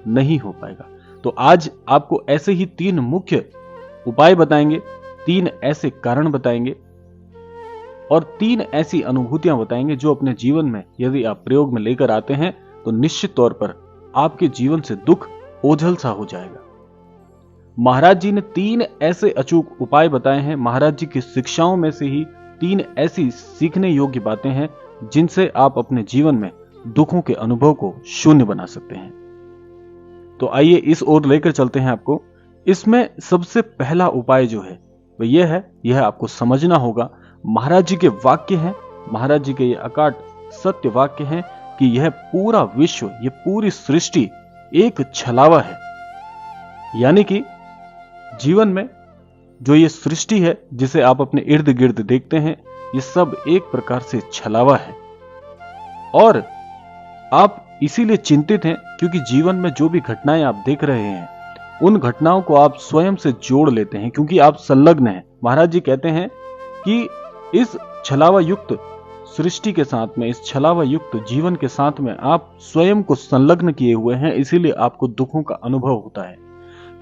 नहीं हो पाएगा। तो आज आपको ऐसे ही 3 मुख्य उपाय बताएंगे, 3 ऐसे कारण बताएंगे और 3 ऐसी अनुभूतियां बताएंगे जो अपने जीवन में यदि आप प्रयोग में लेकर आते हैं तो निश्चित तौर पर आपके जीवन से दुख ओझल सा हो जाएगा। महाराज जी ने 3 ऐसे अचूक उपाय बताए हैं। महाराज जी की शिक्षाओं में से ही 3 ऐसी सीखने योग्य बातें हैं जिनसे आप अपने जीवन में दुखों के अनुभव को शून्य बना सकते हैं। तो आइए इस ओर लेकर चलते हैं आपको। इसमें सबसे पहला उपाय जो है वह यह आपको समझना होगा। महाराज जी के वाक्य हैं, महाराज जी के ये अकाट सत्य वाक्य हैं कि यह पूरा विश्व, यह पूरी सृष्टि एक छलावा है। यानी कि जीवन में जो ये सृष्टि है जिसे आप अपने इर्द गिर्द देखते हैं, ये सब एक प्रकार से छलावा है। और आप इसीलिए चिंतित हैं क्योंकि जीवन में जो भी घटनाएं आप देख रहे हैं उन घटनाओं को आप स्वयं से जोड़ लेते हैं क्योंकि आप संलग्न हैं। महाराज जी कहते हैं कि इस छलावा युक्त सृष्टि के साथ में, इस छलावा युक्त जीवन के साथ में आप स्वयं को संलग्न किए हुए हैं, इसीलिए आपको दुखों का अनुभव होता है।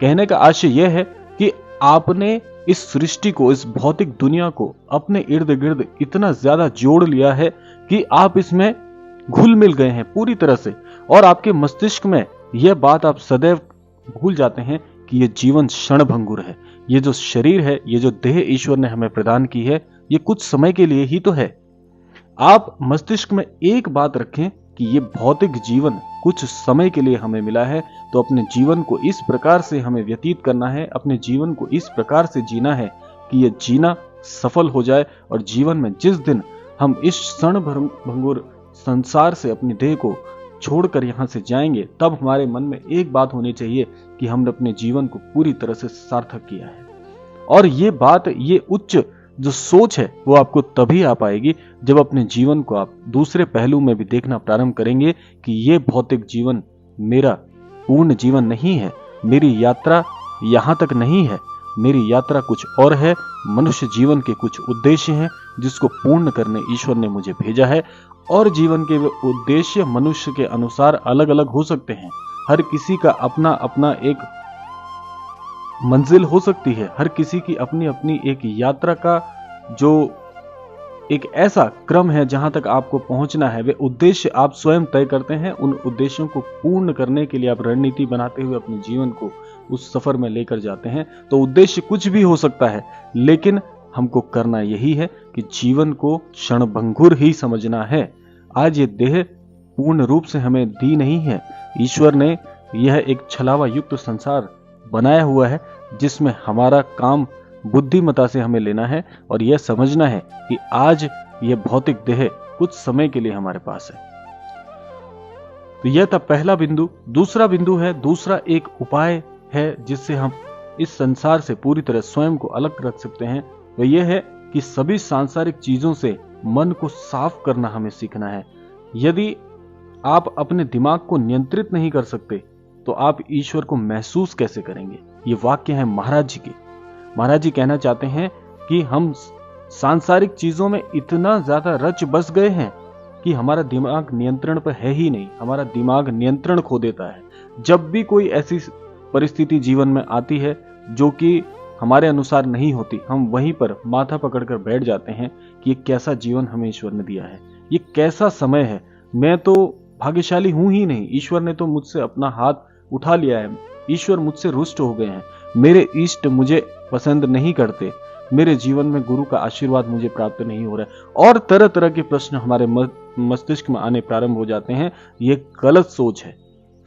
कहने का आशय यह है कि आपने इस सृष्टि को, इस भौतिक दुनिया को अपने इर्द गिर्द इतना ज्यादा जोड़ लिया है कि आप इसमें घुल मिल गए हैं पूरी तरह से, और आपके मस्तिष्क में यह बात आप सदैव भूल जाते हैं कि यह जीवन क्षणभंगुर है। ये जो शरीर है, ये जो देह ईश्वर ने हमें प्रदान की है, ये कुछ समय के लिए ही तो है। आप मस्तिष्क में एक बात रखें कि ये भौतिक जीवन कुछ समय के लिए हमें मिला है, तो अपने जीवन को इस प्रकार से हमें व्यतीत करना है, अपने जीवन को इस प्रकार से जीना है कि यह जीना सफल हो जाए। और जीवन में जिस दिन हम इस क्षणभंगुर संसार से अपनी देह को छोड़कर यहां से जाएंगे, तब हमारे मन में एक बात होनी चाहिए कि हमने अपने जीवन को पूरी तरह से सार्थक किया है। और ये बात, ये उच्च जो सोच है वो आपको तभी आ पाएगी जब अपने जीवन को आप दूसरे पहलू में भी देखना प्रारंभ करेंगे कि ये भौतिक जीवन मेरा पूर्ण जीवन नहीं है, मेरी यात्रा यहां तक नहीं है, मेरी यात्रा कुछ और है। मनुष्य जीवन के कुछ उद्देश्य हैं जिसको पूर्ण करने ईश्वर ने मुझे भेजा है, और जीवन के उद्देश्य मनुष्य के अनुसार अलग अलग हो सकते हैं। हर किसी का अपना अपना एक मंजिल हो सकती है, हर किसी की अपनी अपनी एक यात्रा का जो एक ऐसा क्रम है जहां तक आपको पहुंचना है, वे उद्देश्य आप स्वयं तय करते हैं। उन उद्देश्यों को पूर्ण करने के लिए आप रणनीति बनाते हुए अपने जीवन को उस सफर में लेकर जाते हैं। तो उद्देश्य कुछ भी हो सकता है, लेकिन हमको करना यही है कि जीवन को क्षणभंगुर ही समझना है। आज ये देह पूर्ण रूप से हमें दी नहीं है। ईश्वर ने यह एक छलावा युक्त संसार बनाया हुआ है जिसमें हमारा काम बुद्धिमता से हमें लेना है और यह समझना है कि आज यह भौतिक देह कुछ समय के लिए हमारे पास है। तो यह था पहला बिंदु। दूसरा बिंदु है, दूसरा एक उपाय है जिससे हम इस संसार से पूरी तरह स्वयं को अलग रख सकते हैं। वह यह है कि सभी सांसारिक चीजों से मन को साफ करना हमें सीखना है। यदि आप अपने दिमाग को नियंत्रित नहीं कर सकते तो आप ईश्वर को महसूस कैसे करेंगे? ये वाक्य है महाराज जी के। महाराज जी कहना चाहते हैं कि हम सांसारिक चीजों में इतना ज्यादा रच बस गए हैं कि हमारा दिमाग नियंत्रण पर है ही नहीं। हमारा दिमाग नियंत्रण खो देता है। जब भी कोई ऐसी परिस्थिति जीवन में आती है जो कि हमारे अनुसार नहीं होती, हम वहीं पर माथा पकड़कर बैठ जाते हैं कि ये कैसा जीवन हमें ईश्वर ने दिया है, ये कैसा समय है, मैं तो भाग्यशाली हूं ही नहीं, ईश्वर ने तो मुझसे अपना हाथ उठा लिया है, ईश्वर मुझसे रुष्ट हो गए हैं, मेरे इष्ट मुझे पसंद नहीं करते, मेरे जीवन में गुरु का आशीर्वाद मुझे प्राप्त नहीं हो रहा है, और तरह तरह के प्रश्न हमारे मस्तिष्क में आने प्रारंभ हो जाते हैं। ये गलत सोच है।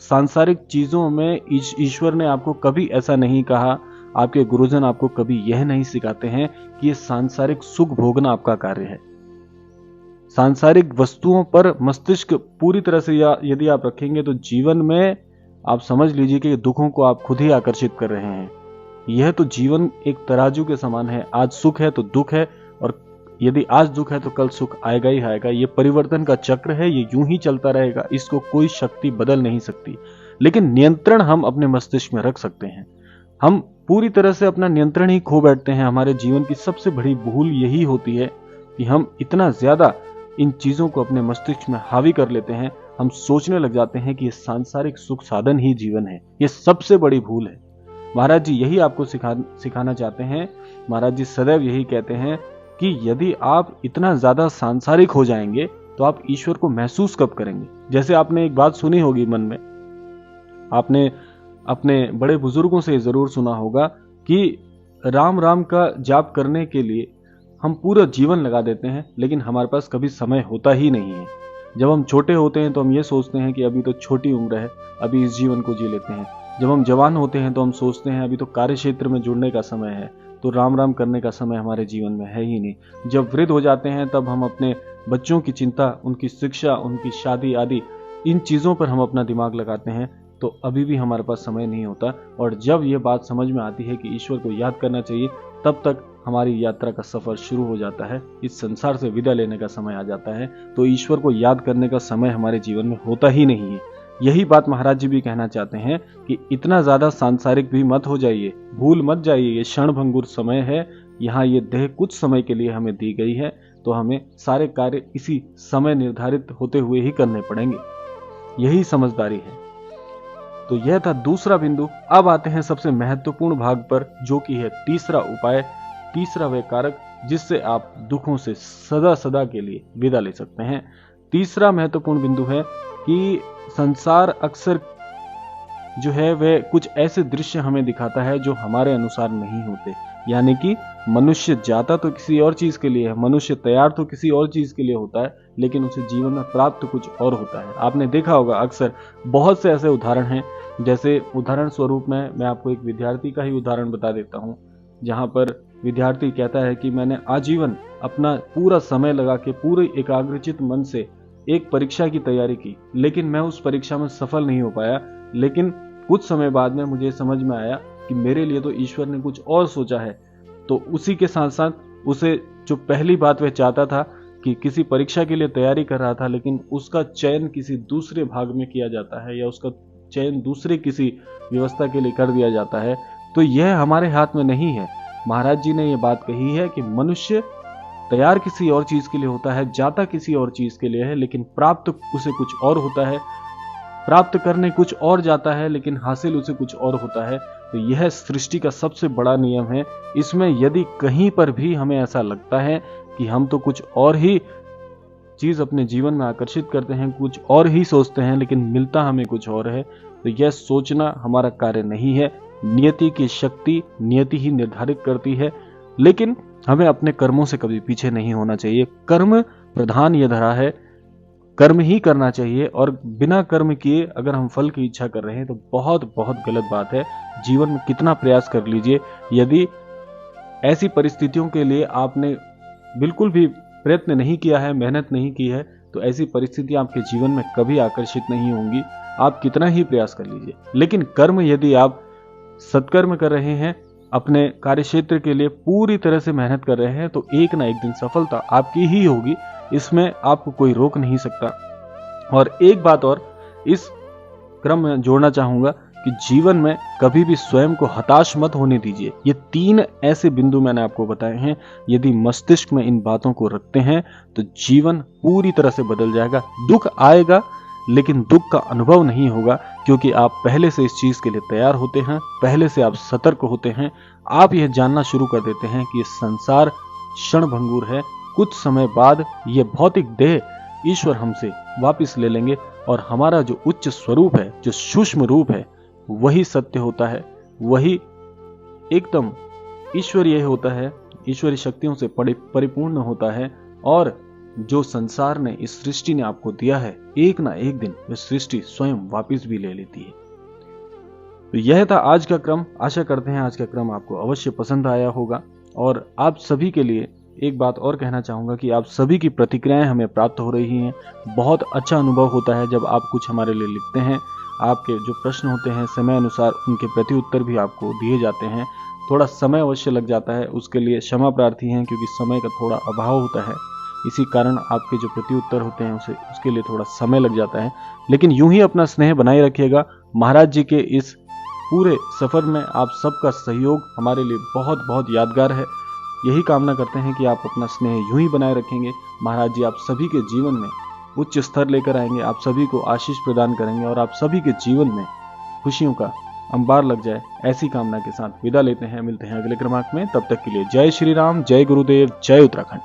सांसारिक चीजों में ईश्वर ने आपको कभी ऐसा नहीं कहा, आपके गुरुजन आपको कभी यह नहीं सिखाते हैं कि ये सांसारिक सुख भोगना आपका कार्य है। सांसारिक वस्तुओं पर मस्तिष्क पूरी तरह से यदि आप रखेंगे तो जीवन में आप समझ लीजिए कि दुखों को आप खुद ही आकर्षित कर रहे हैं। यह तो जीवन एक तराजू के समान है, आज सुख है तो दुख है, और यदि आज दुख है तो कल सुख आएगा ही आएगा। ये परिवर्तन का चक्र है, ये यूं ही चलता रहेगा, इसको कोई शक्ति बदल नहीं सकती। लेकिन नियंत्रण हम अपने मस्तिष्क में रख सकते हैं। हम पूरी तरह से अपना नियंत्रण ही खो बैठते हैं। हमारे जीवन की सबसे बड़ी भूल यही होती है कि हम इतना ज्यादा इन चीजों को अपने मस्तिष्क में हावी कर लेते हैं, हम सोचने लग जाते हैं कि ये सांसारिक सुख साधन ही जीवन है। ये सबसे बड़ी भूल है। महाराज जी यही आपको सिखाना चाहते हैं। महाराज जी सदैव यही कहते हैं कि यदि आप इतना ज्यादा सांसारिक हो जाएंगे तो आप ईश्वर को महसूस कब करेंगे। जैसे आपने एक बात सुनी होगी मन में, आपने अपने बड़े बुजुर्गों से जरूर सुना होगा कि राम राम का जाप करने के लिए हम पूरा जीवन लगा देते हैं, लेकिन हमारे पास कभी समय होता ही नहीं है। जब हम छोटे होते हैं तो हम ये सोचते हैं कि अभी तो छोटी उम्र है, अभी इस जीवन को जी लेते हैं। जब हम जवान होते हैं तो हम सोचते हैं अभी तो कार्य क्षेत्र में जुड़ने का समय है, तो राम राम करने का समय हमारे जीवन में है ही नहीं। जब वृद्ध हो जाते हैं तब हम अपने बच्चों की चिंता, उनकी शिक्षा, उनकी शादी आदि इन चीज़ों पर हम अपना दिमाग लगाते हैं, तो अभी भी हमारे पास समय नहीं होता। और जब ये बात समझ में आती है कि ईश्वर को याद करना चाहिए, तब तक हमारी यात्रा का सफर शुरू हो जाता है। इस संसार से विदा लेने का समय आ जाता है, तो ईश्वर को याद करने का समय हमारे जीवन में होता ही नहीं है। यही बात महाराज जी भी कहना चाहते हैं कि इतना ज्यादा सांसारिक भी मत हो जाइए, भूल मत जाइए। ये क्षणभंगुर समय है, यहाँ ये देह कुछ समय के लिए हमें दी गई है, तो हमें सारे कार्य इसी समय निर्धारित होते हुए ही करने पड़ेंगे। यही समझदारी है। तो यह था दूसरा बिंदु। अब आते हैं सबसे महत्वपूर्ण भाग पर, जो कि है तीसरा उपाय, तीसरा वह कारक जिससे आप दुखों से सदा सदा के लिए विदा ले सकते हैं। तीसरा महत्वपूर्ण बिंदु है कि संसार अक्सर जो है वह कुछ ऐसे दृश्य हमें दिखाता है जो हमारे अनुसार नहीं होते। यानी कि मनुष्य जाता तो किसी और चीज के लिए है, मनुष्य तैयार तो किसी और चीज के लिए होता है, लेकिन उसे जीवन में प्राप्त कुछ और होता है। आपने देखा होगा अक्सर बहुत से ऐसे उदाहरण हैं। जैसे उदाहरण स्वरूप में मैं आपको एक विद्यार्थी का ही उदाहरण बता देता हूँ, जहाँ पर विद्यार्थी कहता है कि मैंने आजीवन अपना पूरा समय लगा के पूरे एकाग्रचित मन से एक परीक्षा की तैयारी की, लेकिन मैं उस परीक्षा में सफल नहीं हो पाया। लेकिन कुछ समय बाद में मुझे समझ में आया कि मेरे लिए तो ईश्वर ने कुछ और सोचा है। तो उसी के साथ साथ उसे जो पहली बात वह चाहता था कि किसी परीक्षा के लिए तैयारी कर रहा था, लेकिन उसका चयन किसी दूसरे भाग में किया जाता है या उसका चयन दूसरे किसी व्यवस्था के लिए कर दिया जाता है, तो यह हमारे हाथ में नहीं है। महाराज जी ने यह बात कही है कि मनुष्य तैयार किसी और चीज के लिए होता है, जाता किसी और चीज के लिए है, लेकिन प्राप्त उसे कुछ और होता है। प्राप्त करने कुछ और जाता है, लेकिन हासिल उसे कुछ और होता है। तो यह सृष्टि का सबसे बड़ा नियम है। इसमें यदि कहीं पर भी हमें ऐसा लगता है कि हम तो कुछ और ही चीज अपने जीवन में आकर्षित करते हैं, कुछ और ही सोचते हैं, लेकिन मिलता हमें कुछ और है, तो यह सोचना हमारा कार्य नहीं है। नियति की शक्ति नियति ही निर्धारित करती है, लेकिन हमें अपने कर्मों से कभी पीछे नहीं होना चाहिए। कर्म प्रधान यह धरा है, कर्म ही करना चाहिए, और बिना कर्म किए अगर हम फल की इच्छा कर रहे हैं तो बहुत बहुत गलत बात है। जीवन में कितना प्रयास कर लीजिए, यदि ऐसी परिस्थितियों के लिए आपने बिल्कुल भी प्रयत्न नहीं किया है, मेहनत नहीं की है, तो ऐसी परिस्थिति आपके जीवन में कभी आकर्षित नहीं होंगी, आप कितना ही प्रयास कर लीजिए। लेकिन कर्म यदि आप सत्कर्म कर रहे हैं, अपने कार्य क्षेत्र के लिए पूरी तरह से मेहनत कर रहे हैं, तो एक ना एक दिन सफलता आपकी ही होगी। इसमें आपको कोई रोक नहीं सकता। और एक बात और इस क्रम में जोड़ना चाहूंगा कि जीवन में कभी भी स्वयं को हताश मत होने दीजिए। ये 3 ऐसे बिंदु मैंने आपको बताए हैं, यदि मस्तिष्क में इन बातों को रखते हैं तो जीवन पूरी तरह से बदल जाएगा। दुख आएगा, लेकिन दुख का अनुभव नहीं होगा, क्योंकि आप पहले से इस चीज के लिए तैयार होते हैं, पहले से आप सतर्क होते हैं। आप यह जानना शुरू कर देते हैं कि संसार क्षणभंगुर है, कुछ समय बाद यह भौतिक देह ईश्वर हमसे वापस ले लेंगे, और हमारा जो उच्च स्वरूप है, जो सूक्ष्म रूप है, वही सत्य होता है, वही एकदम ईश्वरीय होता है, ईश्वरीय शक्तियों से परिपूर्ण होता है। और जो संसार ने, इस सृष्टि ने आपको दिया है, एक ना एक दिन वह सृष्टि स्वयं वापस भी ले लेती है। तो यह था आज का क्रम। आशा करते हैं आज का क्रम आपको अवश्य पसंद आया होगा। और आप सभी के लिए एक बात और कहना चाहूंगा कि आप सभी की प्रतिक्रियाएं हमें प्राप्त हो रही हैं। बहुत अच्छा अनुभव होता है जब आप कुछ हमारे लिए लिखते हैं। आपके जो प्रश्न होते हैं समय अनुसार उनके प्रति उत्तर भी आपको दिए जाते हैं। थोड़ा समय अवश्य लग जाता है, उसके लिए क्षमा प्रार्थी हैं, क्योंकि समय का थोड़ा अभाव होता है। इसी कारण आपके जो प्रति उत्तर होते हैं उसके लिए थोड़ा समय लग जाता है। लेकिन यूं ही अपना स्नेह बनाए रखिएगा। महाराज जी के इस पूरे सफर में आप सबका सहयोग हमारे लिए बहुत बहुत यादगार है। यही कामना करते हैं कि आप अपना स्नेह यूं ही बनाए रखेंगे। महाराज जी आप सभी के जीवन में उच्च स्तर लेकर आएंगे, आप सभी को आशीष प्रदान करेंगे और आप सभी के जीवन में खुशियों का अंबार लग जाए, ऐसी कामना के साथ विदा लेते हैं। मिलते हैं अगले क्रमांक में, तब तक के लिए जय श्री राम, जय गुरुदेव, जय उत्तराखंड।